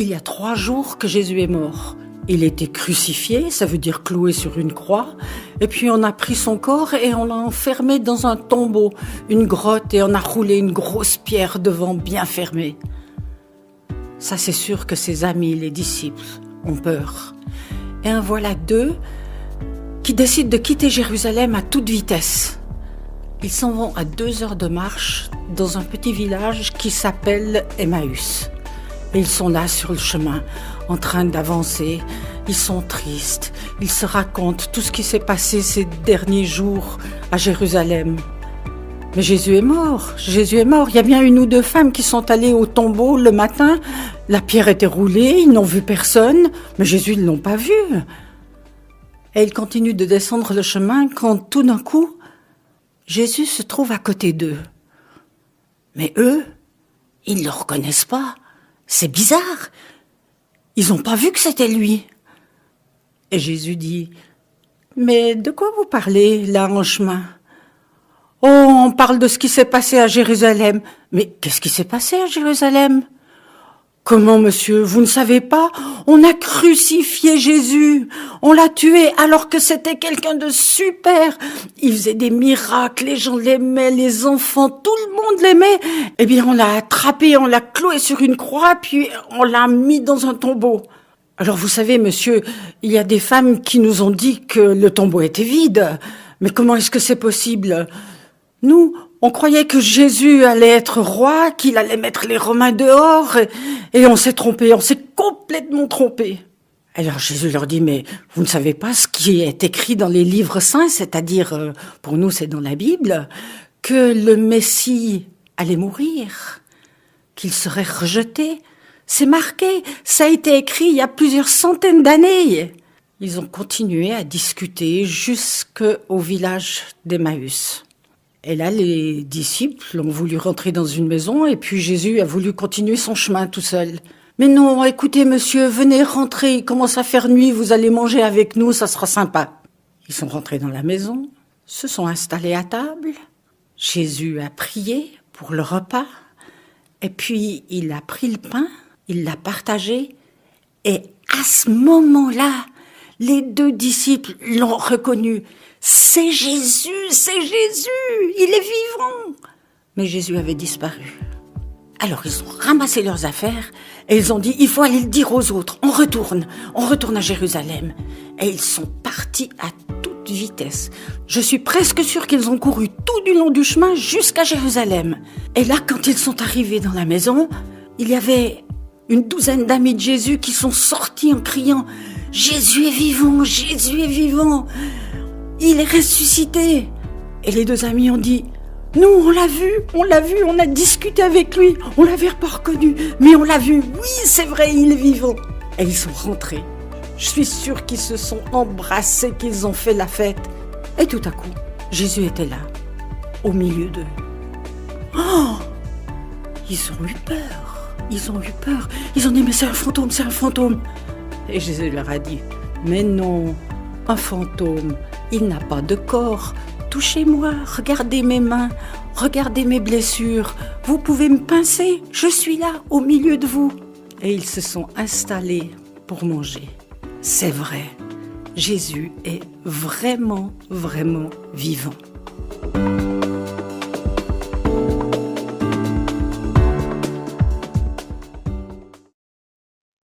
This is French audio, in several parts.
Il y a 3 jours que Jésus est mort. Il était crucifié, ça veut dire cloué sur une croix. Et puis on a pris son corps et on l'a enfermé dans un tombeau, une grotte, et on a roulé une grosse pierre devant bien fermée. Ça, c'est sûr que ses amis, les disciples, ont peur. Et en voilà 2 qui décident de quitter Jérusalem à toute vitesse. Ils s'en vont à 2 heures de marche dans un petit village qui s'appelle Emmaüs. Et ils sont là sur le chemin, en train d'avancer. Ils sont tristes. Ils se racontent tout ce qui s'est passé ces derniers jours à Jérusalem. Mais Jésus est mort. Jésus est mort. Il y a bien 1 ou 2 femmes qui sont allées au tombeau le matin. La pierre était roulée, ils n'ont vu personne. Mais Jésus, ils ne l'ont pas vu. Et ils continuent de descendre le chemin quand tout d'un coup, Jésus se trouve à côté d'eux. Mais eux, ils ne le reconnaissent pas. C'est bizarre. Ils n'ont pas vu que c'était lui. Et Jésus dit, « Mais de quoi vous parlez, là, en chemin ? Oh, on parle de ce qui s'est passé à Jérusalem. Mais qu'est-ce qui s'est passé à Jérusalem ? Comment, monsieur, vous ne savez pas ? On a crucifié Jésus. On l'a tué alors que c'était quelqu'un de super. Il faisait des miracles, les gens l'aimaient, les enfants, tout le monde l'aimait. Eh bien, on l'a attrapé, on l'a cloué sur une croix, puis on l'a mis dans un tombeau. Alors, vous savez, monsieur, il y a des femmes qui nous ont dit que le tombeau était vide. Mais comment est-ce que c'est possible ? Nous, on croyait que Jésus allait être roi, qu'il allait mettre les Romains dehors, et on s'est trompé, on s'est complètement trompé. Alors Jésus leur dit, mais vous ne savez pas ce qui est écrit dans les livres saints, c'est-à-dire, pour nous c'est dans la Bible, que le Messie allait mourir, qu'il serait rejeté. C'est marqué, ça a été écrit il y a plusieurs centaines d'années. Ils ont continué à discuter jusqu'au village d'Emmaüs. Et là, les disciples ont voulu rentrer dans une maison et puis Jésus a voulu continuer son chemin tout seul. Mais non, écoutez monsieur, venez rentrer, il commence à faire nuit, vous allez manger avec nous, ça sera sympa. Ils sont rentrés dans la maison, se sont installés à table. Jésus a prié pour le repas et puis il a pris le pain, il l'a partagé et à ce moment-là, les 2 disciples l'ont reconnu. C'est Jésus, il est vivant. Mais Jésus avait disparu. Alors ils ont ramassé leurs affaires et ils ont dit, il faut aller le dire aux autres, on retourne à Jérusalem. Et ils sont partis à toute vitesse. Je suis presque sûre qu'ils ont couru tout du long du chemin jusqu'à Jérusalem. Et là, quand ils sont arrivés dans la maison, il y avait une 12aine d'amis de Jésus qui sont sortis en criant, Jésus est vivant, il est ressuscité. Et les 2 amis ont dit, nous on l'a vu, on a discuté avec lui, on l'avait pas reconnu, mais on l'a vu, oui c'est vrai, il est vivant. Et ils sont rentrés. Je suis sûre qu'ils se sont embrassés, qu'ils ont fait la fête. Et tout à coup, Jésus était là, au milieu d'eux. Oh, ils ont eu peur. Ils ont dit, mais c'est un fantôme. Et Jésus leur a dit, mais non, un fantôme, il n'a pas de corps. Touchez-moi, regardez mes mains, regardez mes blessures. Vous pouvez me pincer, je suis là, au milieu de vous. Et ils se sont installés pour manger. C'est vrai, Jésus est vraiment, vraiment vivant.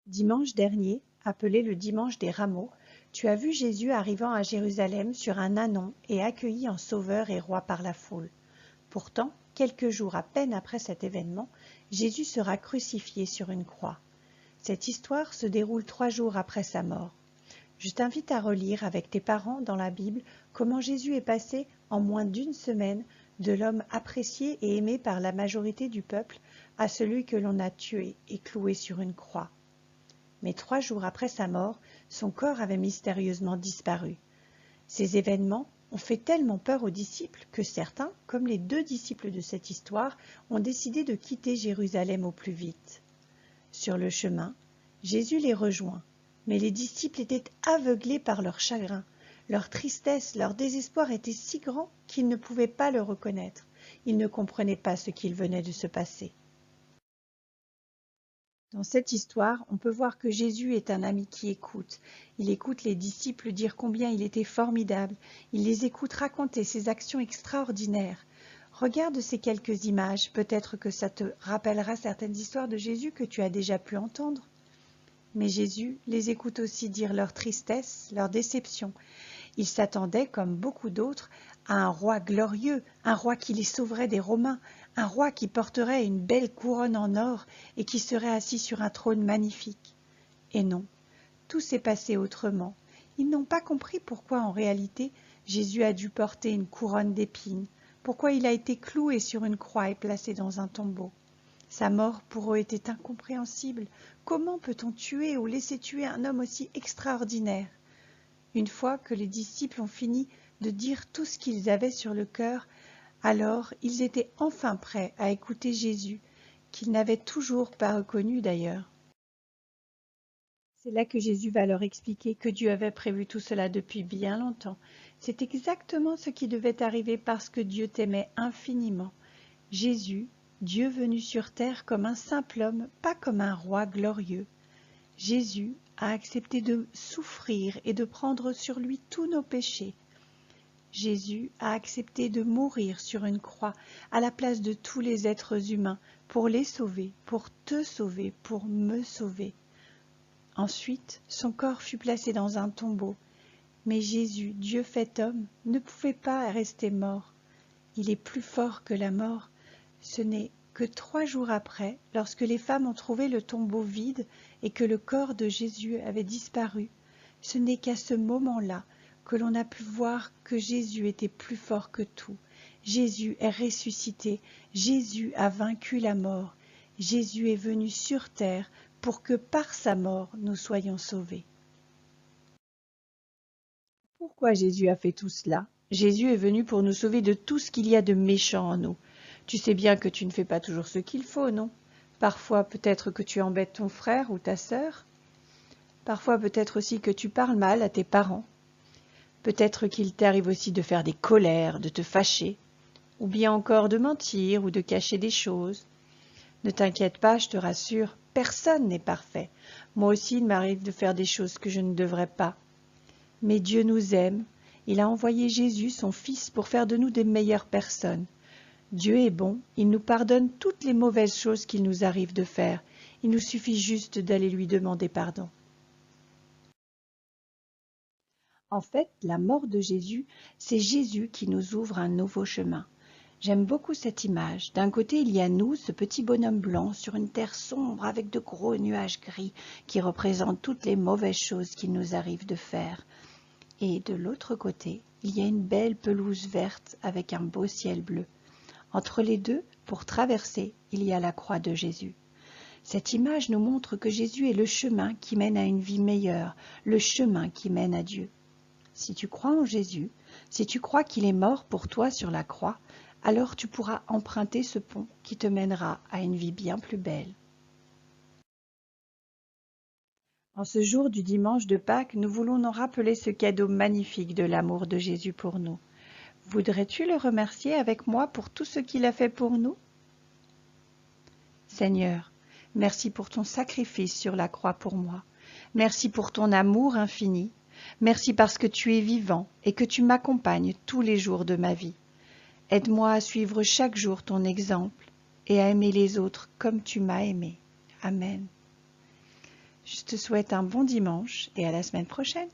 Dimanche dernier, appelé le dimanche des rameaux, tu as vu Jésus arrivant à Jérusalem sur un ânon et accueilli en sauveur et roi par la foule. Pourtant, quelques jours à peine après cet événement, Jésus sera crucifié sur une croix. Cette histoire se déroule 3 jours après sa mort. Je t'invite à relire avec tes parents dans la Bible comment Jésus est passé en moins d'1 semaine de l'homme apprécié et aimé par la majorité du peuple à celui que l'on a tué et cloué sur une croix. Mais 3 jours après sa mort, son corps avait mystérieusement disparu. Ces événements ont fait tellement peur aux disciples que certains, comme les 2 disciples de cette histoire, ont décidé de quitter Jérusalem au plus vite. Sur le chemin, Jésus les rejoint, mais les disciples étaient aveuglés par leur chagrin. Leur tristesse, leur désespoir étaient si grands qu'ils ne pouvaient pas le reconnaître. Ils ne comprenaient pas ce qu'il venait de se passer. Dans cette histoire, on peut voir que Jésus est un ami qui écoute. Il écoute les disciples dire combien il était formidable. Il les écoute raconter ses actions extraordinaires. Regarde ces quelques images, peut-être que ça te rappellera certaines histoires de Jésus que tu as déjà pu entendre. Mais Jésus les écoute aussi dire leur tristesse, leur déception. Il s'attendait, comme beaucoup d'autres, à un roi glorieux, un roi qui les sauverait des Romains, un roi qui porterait une belle couronne en or et qui serait assis sur un trône magnifique. Et non, tout s'est passé autrement. Ils n'ont pas compris pourquoi en réalité Jésus a dû porter une couronne d'épines, pourquoi il a été cloué sur une croix et placé dans un tombeau. Sa mort pour eux était incompréhensible. Comment peut-on tuer ou laisser tuer un homme aussi extraordinaire? Une fois que les disciples ont fini de dire tout ce qu'ils avaient sur le cœur, alors ils étaient enfin prêts à écouter Jésus, qu'ils n'avaient toujours pas reconnu d'ailleurs. C'est là que Jésus va leur expliquer que Dieu avait prévu tout cela depuis bien longtemps. C'est exactement ce qui devait arriver parce que Dieu t'aimait infiniment. Jésus, Dieu venu sur terre comme un simple homme, pas comme un roi glorieux. Jésus a accepté de souffrir et de prendre sur lui tous nos péchés. Jésus a accepté de mourir sur une croix à la place de tous les êtres humains pour les sauver, pour te sauver, pour me sauver. Ensuite, son corps fut placé dans un tombeau. Mais Jésus, Dieu fait homme, ne pouvait pas rester mort. Il est plus fort que la mort. Ce n'est que 3 jours après, lorsque les femmes ont trouvé le tombeau vide et que le corps de Jésus avait disparu, ce n'est qu'à ce moment-là que l'on a pu voir que Jésus était plus fort que tout. Jésus est ressuscité, Jésus a vaincu la mort, Jésus est venu sur terre pour que par sa mort nous soyons sauvés. Pourquoi Jésus a fait tout cela? Jésus est venu pour nous sauver de tout ce qu'il y a de méchant en nous. Tu sais bien que tu ne fais pas toujours ce qu'il faut, non? Parfois peut-être que tu embêtes ton frère ou ta sœur. Parfois peut-être aussi que tu parles mal à tes parents. Peut-être qu'il t'arrive aussi de faire des colères, de te fâcher, ou bien encore de mentir ou de cacher des choses. Ne t'inquiète pas, je te rassure, personne n'est parfait. Moi aussi, il m'arrive de faire des choses que je ne devrais pas. Mais Dieu nous aime. Il a envoyé Jésus, son Fils, pour faire de nous des meilleures personnes. Dieu est bon, il nous pardonne toutes les mauvaises choses qu'il nous arrive de faire. Il nous suffit juste d'aller lui demander pardon. En fait, la mort de Jésus, c'est Jésus qui nous ouvre un nouveau chemin. J'aime beaucoup cette image. D'un côté, il y a nous, ce petit bonhomme blanc, sur une terre sombre avec de gros nuages gris qui représentent toutes les mauvaises choses qu'il nous arrive de faire. Et de l'autre côté, il y a une belle pelouse verte avec un beau ciel bleu. Entre les deux, pour traverser, il y a la croix de Jésus. Cette image nous montre que Jésus est le chemin qui mène à une vie meilleure, le chemin qui mène à Dieu. Si tu crois en Jésus, si tu crois qu'il est mort pour toi sur la croix, alors tu pourras emprunter ce pont qui te mènera à une vie bien plus belle. En ce jour du dimanche de Pâques, nous voulons nous rappeler ce cadeau magnifique de l'amour de Jésus pour nous. Voudrais-tu le remercier avec moi pour tout ce qu'il a fait pour nous? Seigneur, merci pour ton sacrifice sur la croix pour moi. Merci pour ton amour infini. Merci parce que tu es vivant et que tu m'accompagnes tous les jours de ma vie. Aide-moi à suivre chaque jour ton exemple et à aimer les autres comme tu m'as aimé. Amen. Je te souhaite un bon dimanche et à la semaine prochaine.